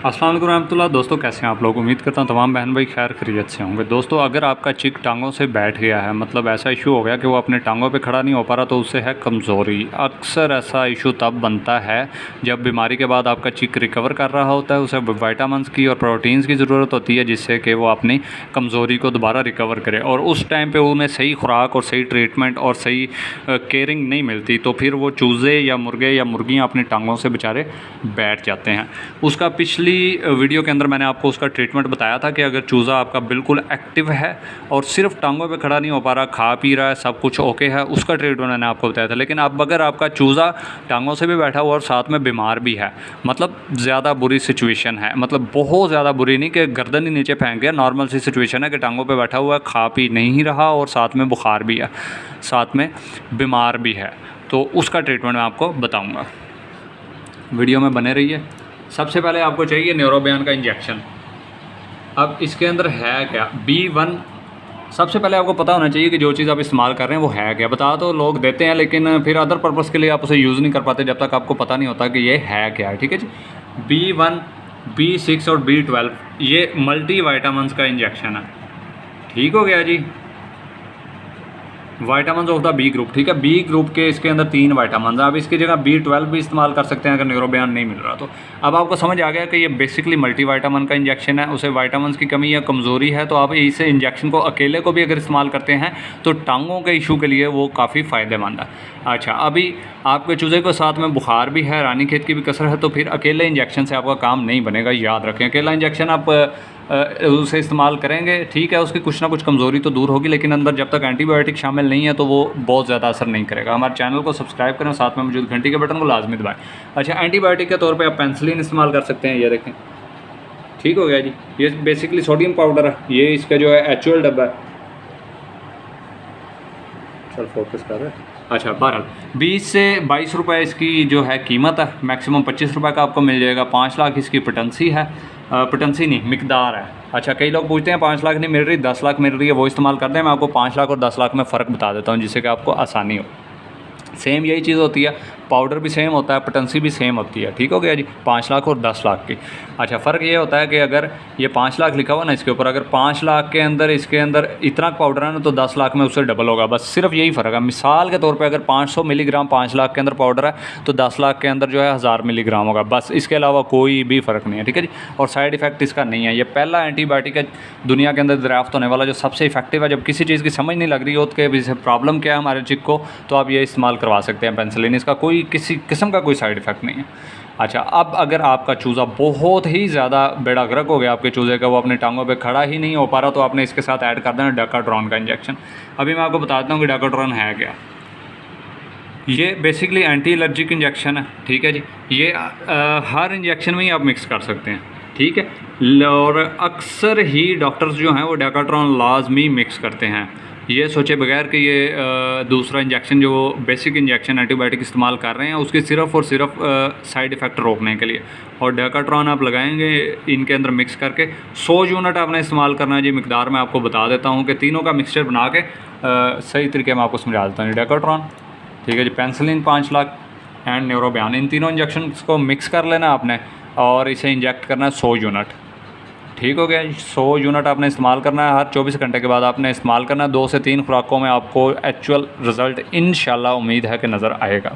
अस्सलाम वालेकुम रहमतुल्लाह। दोस्तों कैसे हैं आप लोग? उम्मीद करता हूं तमाम बहन भाई खैर खैरियत से होंगे। दोस्तों अगर आपका चिक टांगों से बैठ गया है, मतलब ऐसा इशू हो गया कि वो अपने टांगों पे खड़ा नहीं हो पा रहा, तो उससे है कमज़ोरी। अक्सर ऐसा इशू तब बनता है जब बीमारी के बाद आपका चिक रिकवर कर रहा होता है, उसे विटामिन्स की और प्रोटीन्स की ज़रूरत होती है जिससे कि वो अपनी कमज़ोरी को दोबारा रिकवर करे, और उस टाइम पर उन्हें सही खुराक और सही ट्रीटमेंट और सही केयरिंग नहीं मिलती, तो फिर वो चूज़े या मुर्गे या मुर्गियाँ अपनी टांगों से बेचारे बैठ जाते हैं। उसका पिछली वीडियो के अंदर मैंने आपको उसका ट्रीटमेंट बताया था कि अगर चूज़ा आपका बिल्कुल एक्टिव है और सिर्फ टांगों पे खड़ा नहीं हो पा रहा, खा पी रहा है, सब कुछ ओके है, उसका ट्रीटमेंट मैंने आपको बताया था। लेकिन अब अगर आपका चूज़ा टांगों से भी बैठा हुआ और साथ में बीमार भी है, मतलब ज़्यादा बुरी सिचुएशन है, मतलब बहुत ज़्यादा बुरी नहीं कि गर्दन ही नीचे फेंक गया, नॉर्मल सी सिचुएशन है कि टांगों पर बैठा हुआ है, खा पी नहीं रहा और साथ में बुखार भी है, साथ में बीमार भी है, तो उसका ट्रीटमेंट मैं आपको बताऊँगा। वीडियो में बने रहिए। सबसे पहले आपको चाहिए न्यूरोबियान का इंजेक्शन। अब इसके अंदर है क्या? B1। सबसे पहले आपको पता होना चाहिए कि जो चीज़ आप इस्तेमाल कर रहे हैं वो है क्या। बता तो लोग देते हैं लेकिन फिर अदर पर्पज़ के लिए आप उसे यूज़ नहीं कर पाते जब तक आपको पता नहीं होता कि ये है क्या है। ठीक है जी। B1, B6 और B12 ये मल्टी वाइटामिन्स का इंजेक्शन है। ठीक हो गया जी। Vitamins of the B group. ठीक है, बी ग्रुप के इसके अंदर 3 वाइटामिन्स। आप इसकी जगह B12 भी इस्तेमाल कर सकते हैं अगर न्यूरोबियान नहीं मिल रहा तो। अब आपको समझ आ गया कि ये बेसिकली मल्टी वाइटामिन का इंजेक्शन है, उसे वाइटामिन्स की कमी या कमज़ोरी है, तो आप इस इंजेक्शन को अकेले को भी अगर इस्तेमाल करते हैं तो टांगों के इशू के लिए वो काफ़ी फ़ायदेमंद है। अच्छा, अभी आपके चूज़े के साथ में बुखार भी है, रानीखेत की भी कसर है, तो फिर अकेले इंजेक्शन से आपका काम नहीं बनेगा, याद रखें। अकेला इंजेक्शन आप उसे इस्तेमाल करेंगे, ठीक है, उसकी कुछ ना कुछ कमज़ोरी तो दूर होगी, लेकिन अंदर जब तक एंटीबायोटिक शामिल नहीं है तो वो बहुत ज़्यादा असर नहीं करेगा। हमारे चैनल को सब्सक्राइब करें, साथ में मौजूद घंटी के बटन को लाजमी दबाएं। अच्छा, एंटीबायोटिक के तौर पे आप पेनिसिलिन इस्तेमाल कर सकते हैं, ये देखें। ठीक हो गया जी। ये बेसिकली सोडियम पाउडर है, ये इसका जो है एक्चुअल डब्बा है। चल फोकस कर रहे हैं। अच्छा, बहरहाल 20 से 22 रुपये इसकी जो है कीमत है, मैक्सिमम 25 रुपये का आपको मिल जाएगा। 5 लाख इसकी पोटेंसी है, पोटेंसी नहीं मिकदार है। अच्छा, कई लोग पूछते हैं 5 लाख नहीं मिल रही, 10 लाख मिल रही है, वो इस्तेमाल करते हैं। मैं आपको 5 लाख और 10 लाख में फ़र्क बता देता हूँ जिससे कि आपको आसानी हो। सेम यही चीज़ होती है, पाउडर भी सेम होता है, पोटेंसी भी सेम होती है। ठीक हो गया जी। 5 लाख और 10 लाख की। अच्छा, फ़र्क ये होता है कि अगर ये 5 लाख लिखा हुआ ना इसके ऊपर, अगर 5 लाख के अंदर इसके अंदर इतना पाउडर है ना, तो 10 लाख में उससे डबल होगा, बस सिर्फ यही फ़र्क है। मिसाल के तौर पे अगर 500 मिलीग्राम 5 लाख के अंदर पाउडर है तो 10 लाख के अंदर जो है 1000 मिलीग्राम होगा, बस इसके अलावा कोई भी फ़र्क नहीं है। ठीक है जी। और साइड इफ़ेक्ट इसका नहीं है। ये पहला एंटीबायोटिक है दुनिया के अंदर दरियाफ्त होने वाला जो सबसे इफेक्टिव है। जब किसी चीज़ की समझ नहीं लग रही हो कि प्रॉब्लम क्या है हमारे चिक को, तो आप ये इस्तेमाल करवा सकते हैं पेनिसिलिन। इसका कोई किसी किस्म का कोई साइड इफ़ेक्ट नहीं है। अच्छा, अब अगर आपका चूज़ा बहुत ही ज़्यादा बेड़ा गर्क हो गया आपके चूज़े का, वो अपनी टांगों पे खड़ा ही नहीं हो पा रहा, तो आपने इसके साथ ऐड कर देना डेकाट्रॉन का इंजेक्शन। अभी मैं आपको बताता हूँ कि डेकाट्रॉन है क्या। ये बेसिकली एंटी एलर्जिक इंजेक्शन है। ठीक है जी। ये हर इंजेक्शन में ही आप मिक्स कर सकते हैं। ठीक है, और अक्सर ही डॉक्टर्स जो हैं वो डेकाट्रॉन लाजमी मिक्स करते हैं, ये सोचे बगैर कि ये दूसरा इंजेक्शन जो बेसिक इंजेक्शन एंटीबायोटिक इस्तेमाल कर रहे हैं उसके सिर्फ़ और सिर्फ साइड इफ़ेक्ट रोकने के लिए। और डेकाट्रॉन आप लगाएंगे इनके अंदर मिक्स करके 100 यूनिट आपने इस्तेमाल करना है जी। मिकदार मैं आपको बता देता हूँ कि तीनों का मिक्सचर बना के सही तरीके में आपको समझा देता हूँ। डेकाट्रॉन, ठीक है जी, पेनिसिलिन 5 लाख एंड न्यूरोबियान, इन तीनों इंजेक्शन को मिक्स कर लेना आपने और इसे इंजेक्ट करना है 100 यूनिट। ठीक हो गया। 100 यूनिट आपने इस्तेमाल करना है, हर 24 घंटे के बाद आपने इस्तेमाल करना है। 2 से 3 खुराकों में आपको एक्चुअल रिज़ल्ट इंशाल्लाह उम्मीद है कि नज़र आएगा।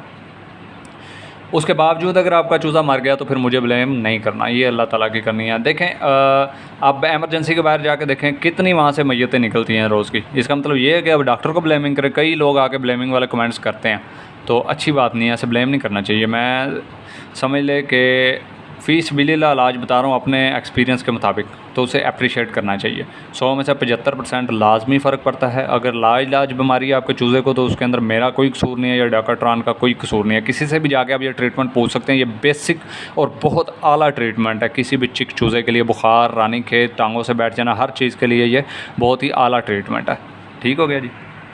उसके बावजूद अगर आपका चूज़ा मर गया तो फिर मुझे ब्लेम नहीं करना, ये अल्लाह ताला की करनी है। देखें, अब एमरजेंसी के बाहर जाके देखें कितनी वहाँ से मैयतें निकलती हैं रोज़ की। इसका मतलब ये है कि अब डॉक्टर को ब्लेमिंग करें। कई लोग आके ब्लेमिंग वाले कमेंट्स करते हैं, तो अच्छी बात नहीं है, ऐसे ब्लेम नहीं करना चाहिए। मैं समझ ले कि फ़ीस बिल्ला इलाज बता रहा हूँ अपने एक्सपीरियंस के मुताबिक, तो उसे अप्रिशिएट करना चाहिए। 100 में से 75% लाजमी फ़र्क पड़ता है। अगर लाइलाज बीमारी है आपके चूज़े को तो उसके अंदर मेरा कोई कसूर नहीं है या डेकाट्रॉन का कोई कसूर नहीं है। किसी से भी जाके आप ये ट्रीटमेंट पूछ सकते हैं। ये बेसिक और बहुत आला ट्रीटमेंट है किसी भी चिक चूज़े के लिए। बुखार, रानीखेत, टांगों से बैठ जाना, हर चीज़ के लिए ये बहुत ही आला ट्रीटमेंट है। ठीक हो गया जी।